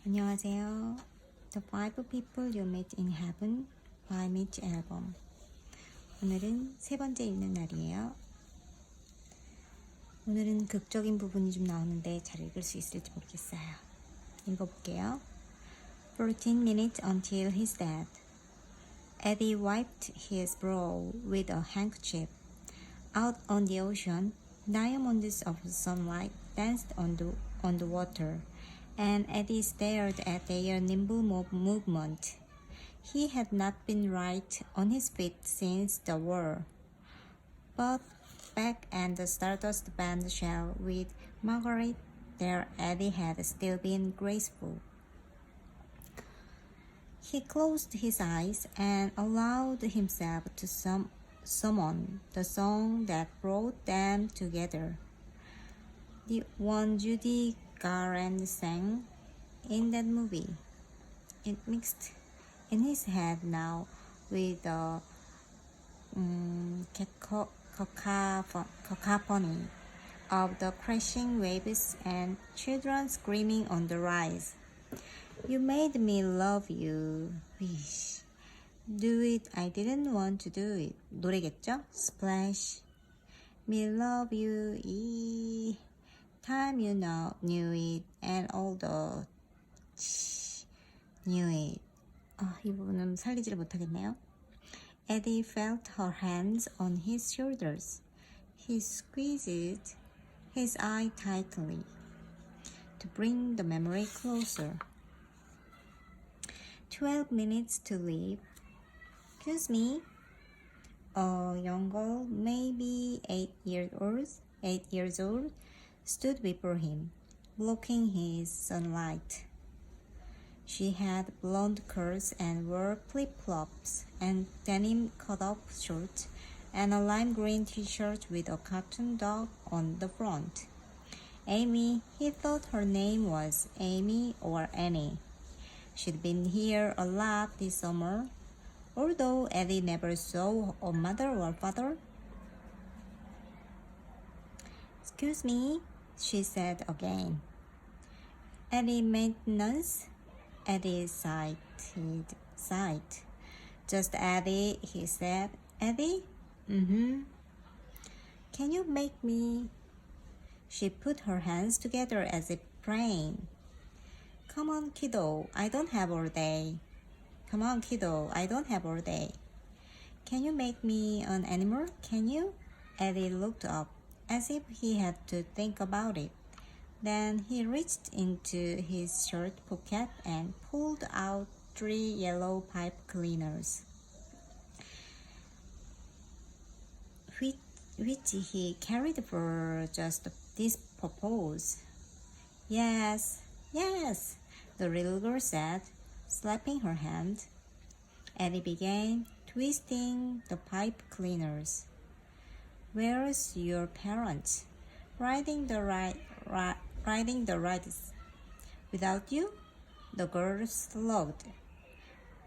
안녕하세요. The Five People You Met in Heaven by Mitch 앨범. 오늘은 세 번째 읽는 날이에요. 오늘은 극적인 부분이 좀 나오는데 잘 읽을 수 있을지 모르겠어요. 읽어볼게요. 14 minutes until his death. Eddie wiped his brow with a handkerchief. Out on the ocean, diamonds of sunlight danced on the water, and Eddie stared at their nimble movement. He had not been right on his feet since the war. But back at the Stardust Band shell with Margaret, there Eddie had still been graceful. He closed his eyes and allowed himself to summon the song that brought them together. The one Judy Garland sang in that movie. It mixed in his head now with the cacophony of the crashing waves and children screaming on the rise. You made me love you. Wish. Do it. I didn't want to do it. 노래겠죠? Splash. Me love you. Time you knew it. And all the knew it. 이 부분은 살리지를 못하겠네요. Eddie felt her hands on his shoulders. He squeezed his eye tightly to bring the memory closer. 12 minutes to leave. Excuse me. A young girl, maybe 8 years old, stood before him, blocking his sunlight. She had blonde curls and wore flip-flops and denim cut-off shorts and a lime green t-shirt with a cartoon dog on the front. Amy, he thought her name was Amy or Annie. She'd been here a lot this summer, although Eddie never saw a mother or father. Excuse me, she said again. Eddie maintenance? Eddie sighed. Just Eddie, he said. Eddie? Mm-hmm. Can you make me? She put her hands together as if praying. Come on, kiddo, I don't have all day. Come on, kiddo, I don't have all day. Can you make me an animal? Can you? Eddie looked up, as if he had to think about it. Then he reached into his shirt pocket and pulled out 3 yellow pipe cleaners, which he carried for just this purpose. Yes, the little girl said, slapping her hand. Eddie began twisting the pipe cleaners. Where's your parents? Riding the rides. Without you? The girl slugged.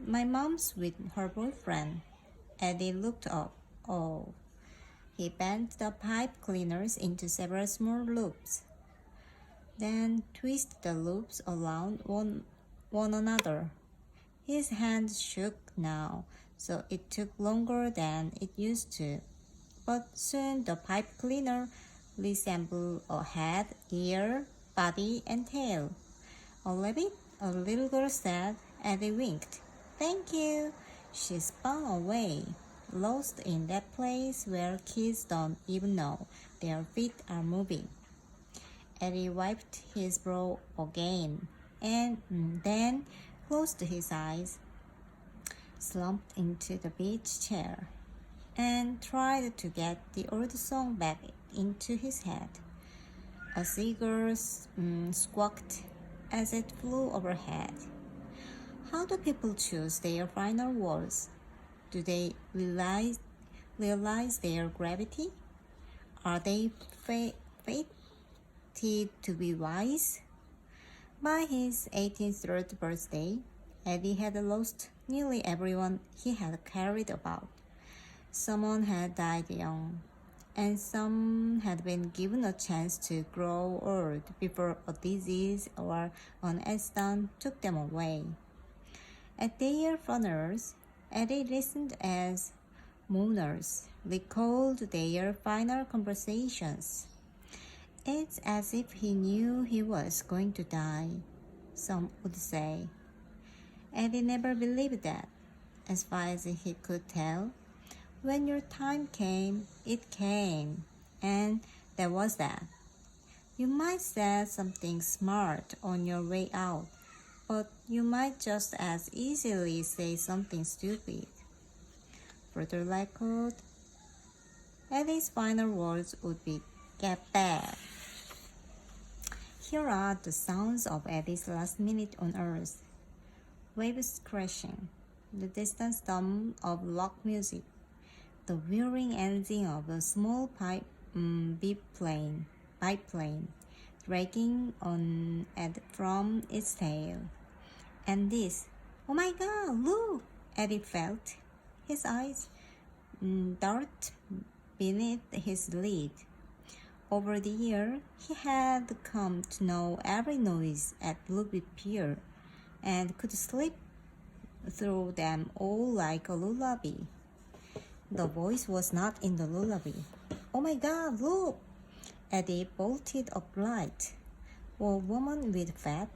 My mom's with her boyfriend. Eddie looked up. Oh. He bent the pipe cleaners into several small loops. Then twisted the loops around one another. His hands shook now, so it took longer than it used to. But soon the pipe cleaner resembled a head, ear, body, and tail. A rabbit? A little girl said. Eddie winked. Thank you. She spun away, lost in that place where kids don't even know their feet are moving. Eddie wiped his brow again, and then closed his eyes, slumped into the beach chair, and tried to get the old song back into his head. A seagull squawked as it flew overhead. How do people choose their final words? Do they realize their gravity? Are they fated to be wise? By his 83rd birthday, Eddie had lost nearly everyone he had cared about. Someone had died young. and some had been given a chance to grow old before a disease or an accident took them away. At their funerals, Eddie listened as mourners recalled their final conversations. It's as if he knew he was going to die, some would say. Eddie never believed that, as far as he could tell. When your time came, it came, and that was that. You might say something smart on your way out, but you might just as easily say something stupid. Further likelihood, Eddie's final words would be, "Get back." Here are the sounds of Eddie's last minute on Earth. Waves crashing, the distant thump of rock music, the whirring engine of a small biplane dragging on from its tail. And this, "Oh my God, look!" Eddie felt. His eyes dart beneath his lid. Over the year, he had come to know every noise at Bluebeard Pier and could sleep through them all like a lullaby. The voice was not in the lullaby. "Oh my God, look!" Eddie bolted upright. A woman with fat,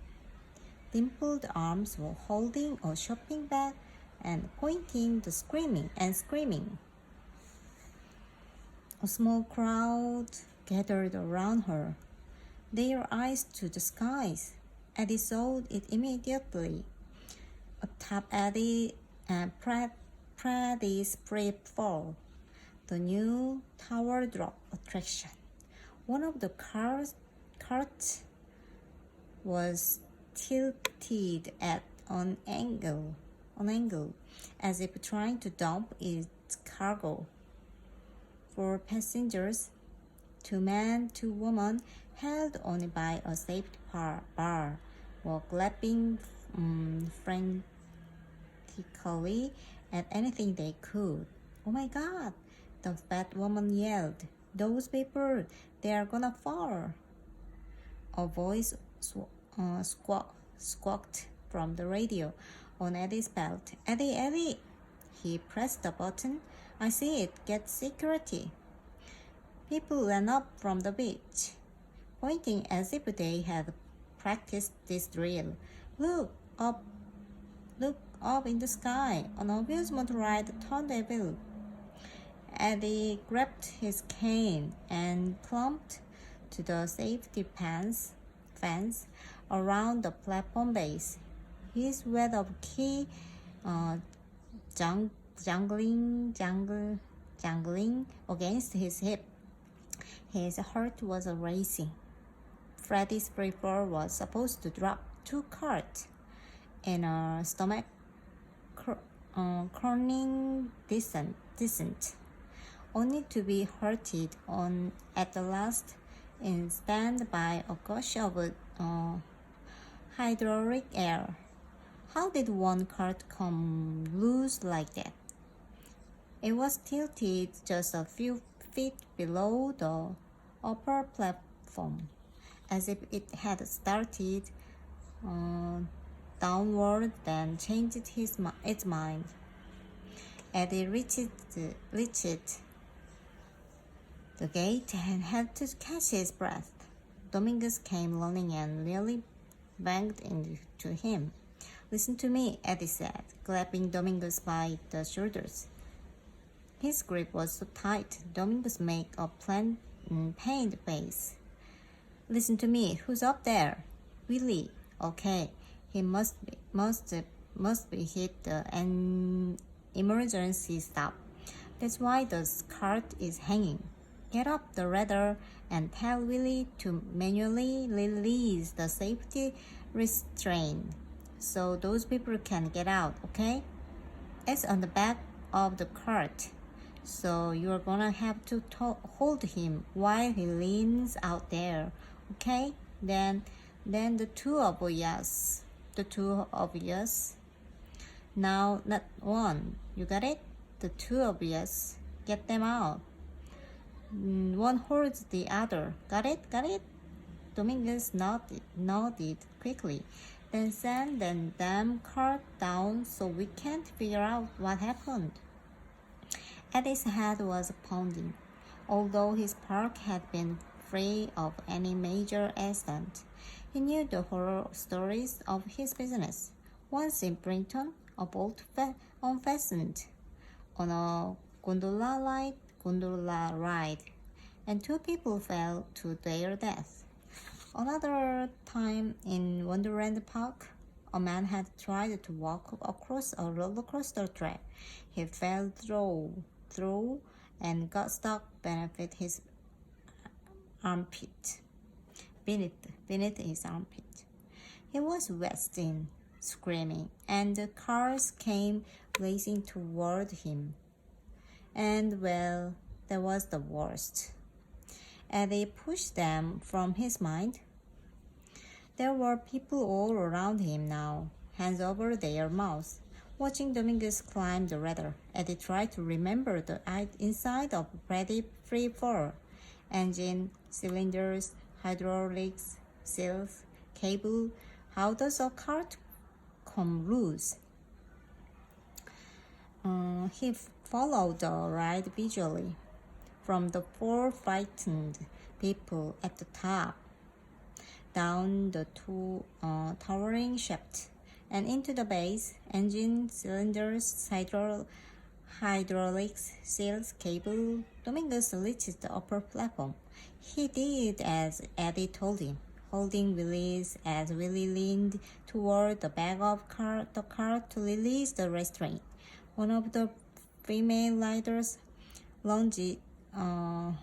dimpled arms was holding a shopping bag and pointing the screaming. A small crowd gathered around her, their eyes to the skies. Eddie saw it immediately. Atop Eddie and Prade's Fall, the new tower drop attraction. One of the carts was tilted at an angle, as if trying to dump its cargo. For passengers, 2 men, 2 women, held only by a safety bar, were clapping frantically at anything they could. "Oh my God!" the fat woman yelled. "Those people, they are gonna fall!" A voice squawked from the radio on Eddie's belt. "Eddie, Eddie!" He pressed the button. "I see it. Get security." People ran up from the beach, pointing as if they had practiced this drill. Look up in the sky. An amusement ride turned evil." Eddie grabbed his cane and clumped to the safety fence around the platform base. His web of key jangling against his hip. His heart was racing. Freddie's free-fall was supposed to drop 2 carts in a stomach-churning descent, only to be hurted on at the last instant by a gush of hydraulic air. How did one cart come loose like that? It was tilted just a few feet below the upper platform, as if it had started downward, then changed its mind. Eddie reached the gate and had to catch his breath. Domingos came running and nearly banged into him. "Listen to me," Eddie said, grabbing Domingos by the shoulders. His grip was so tight, Domingos made a pained face. "Listen to me. Who's up there?" "Willie." "Okay. He must be hit an emergency stop. That's why the cart is hanging. Get up the ladder and tell Willie to manually release the safety restraint so those people can get out, okay? It's on the back of the cart, so you're gonna have to hold him while he leans out there, okay? Then the two of us. Now, not one. You got it? The 2 of us. Get them out." One holds the other. Got it? Got it? Dominguez nodded quickly, then sent the damn cart down so we can't figure out what happened. Eddie's head was pounding. Although his park had been free of any major accident, he knew the horror stories of his business. Once in Brinton, a bolt unfastened on a gondola ride, and 2 people fell to their death. Another time in Wonderland Park, a man had tried to walk across a roller coaster track. He fell through and got stuck beneath his armpit. Beneath his armpit. He was wedged in, screaming, and the cars came racing toward him. And well, that was the worst. Eddie pushed them from his mind. There were people all around him now, hands over their mouths, watching Dominguez climb the ladder. Eddie tried to remember the inside of Freddy Free Fall. Engine, cylinders, hydraulics, seals, cable. How does a cart come loose? He followed the ride visually, from the 4 frightened people at the top, down the 2 towering shafts, and into the base, engine, cylinders, hydraulics, seals, cable. Dominguez reached the upper platform. He did as Eddie told him, holding Willie's as Willie leaned toward the back of the car to release the restraint. One of the female riders lunged from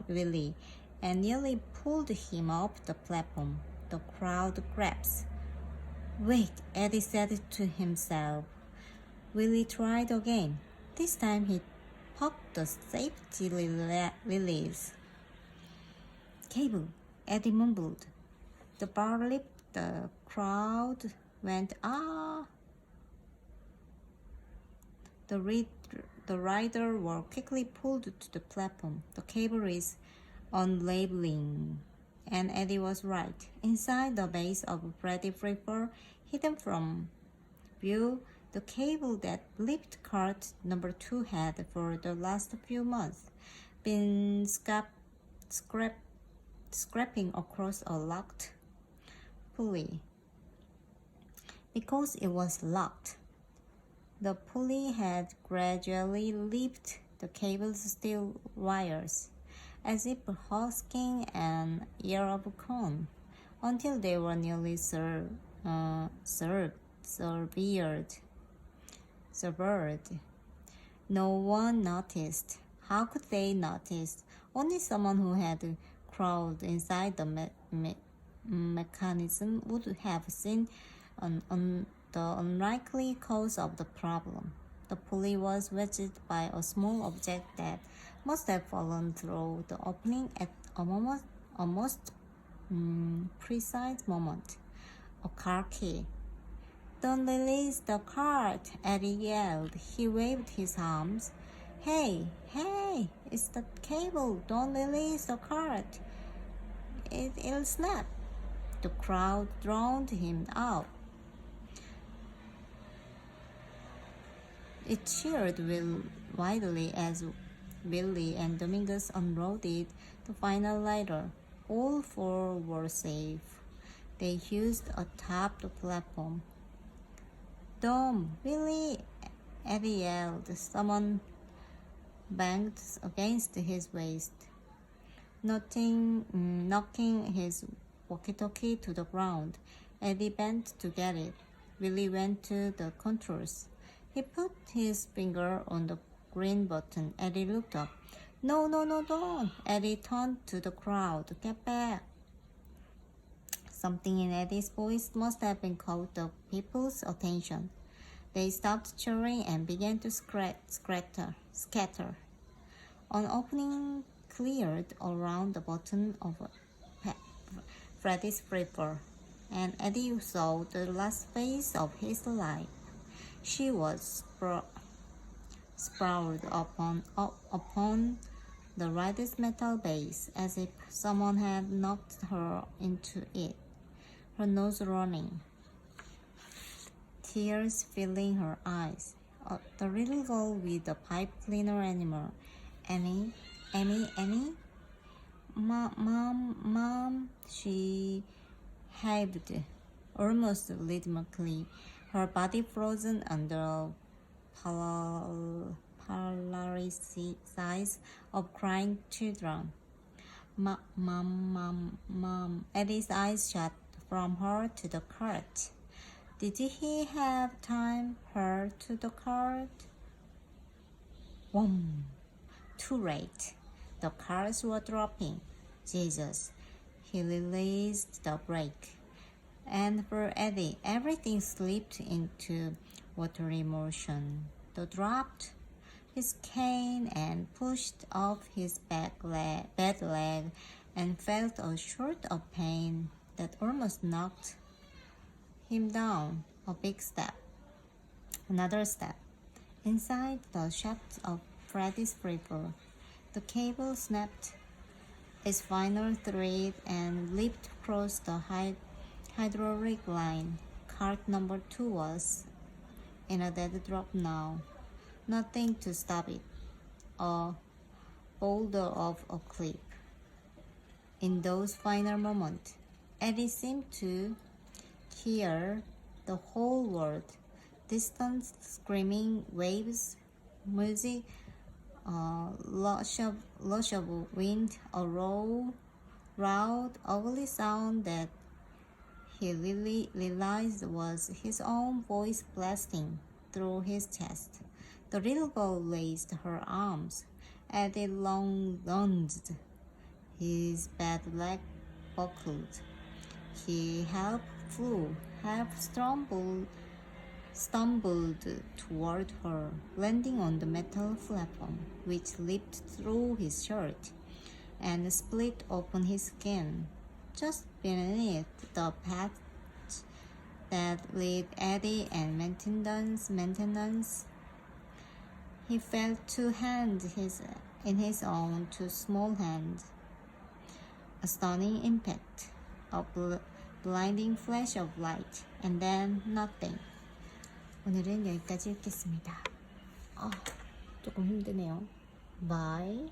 Willie and nearly pulled him off the platform. The crowd grabs. Wait, Eddie said to himself. Willie tried again. This time he popped the safety release. Cable, Eddie mumbled. The bar leaped. The crowd went, ah. The rider were quickly pulled to the platform. The cable is unlabeling. And Eddie was right. Inside the base of Freddy Free Fall, hidden from view, the cable that lift cart number 2 had for the last few months been scraping across a locked pulley. Because it was locked, the pulley had gradually lifted the cable's steel wires, as if husking an ear of corn, until they were nearly severed. No one noticed. How could they notice? Only someone who had crawled inside the mechanism would have seen the unlikely cause of the problem. The pulley was wedged by a small object that must have fallen through the opening at a most precise moment. A car key. Don't release the cart, Eddie yelled. He waved his arms. Hey, it's the cable. Don't release the cart. It'll snap. The crowd drowned him out. It cheered widely as Willie and Dominguez unloaded the final ladder. All 4 were safe. They used atop the platform. Dom, Willie, Eddie yelled. Someone banged against his waist, knocking his walkie-talkie to the ground. Eddie bent to get it. Willie went to the controls. He put his finger on the green button. Eddie looked up. No, don't. Eddie turned to the crowd. Get back. Something in Eddie's voice must have been caught the people's attention. They stopped cheering and began to scatter. An opening cleared around the bottom of Freddy's Free Fall, and Eddie saw the last phase of his life. She was sprawled upon the reddish metal base, as if someone had knocked her into it, her nose running, tears filling her eyes. The little girl with the pipe cleaner animal. Annie? Mom, she heaved, almost rhythmically, her body frozen under paralysis of crying children. Mom. Eddie's eyes shot from her to the cart. Did he have time? Her to the cart? Whom! Too late. The cars were dropping. Jesus. He released the brake. And for Eddie, everything slipped into watery motion. He dropped his cane and pushed off his bad leg and felt a sort of pain that almost knocked him down. A big step. Another step. Inside the shaft of Freddy's rifle, the cable snapped its final thread and leaped across the hydraulic line. Cart number 2 was in a dead drop now. Nothing to stop it. A boulder off a cliff. In those final moments, Eddie seemed to hear the whole world. Distant screaming waves, music, lush of wind, a loud, ugly sound that he really realized was his own voice blasting through his chest. The little girl raised her arms. Eddie lunged. His bad leg buckled. He half flew, half stumbled toward her, landing on the metal platform, which leaped through his shirt and split open his skin. Just beneath the patch that read Eddie and maintenance, he felt 2 hands in his own 2 small hands. A stunning impact, a blinding flash of light, and then nothing. 오늘은 여기까지 읽겠습니다. 조금 힘드네요. Bye.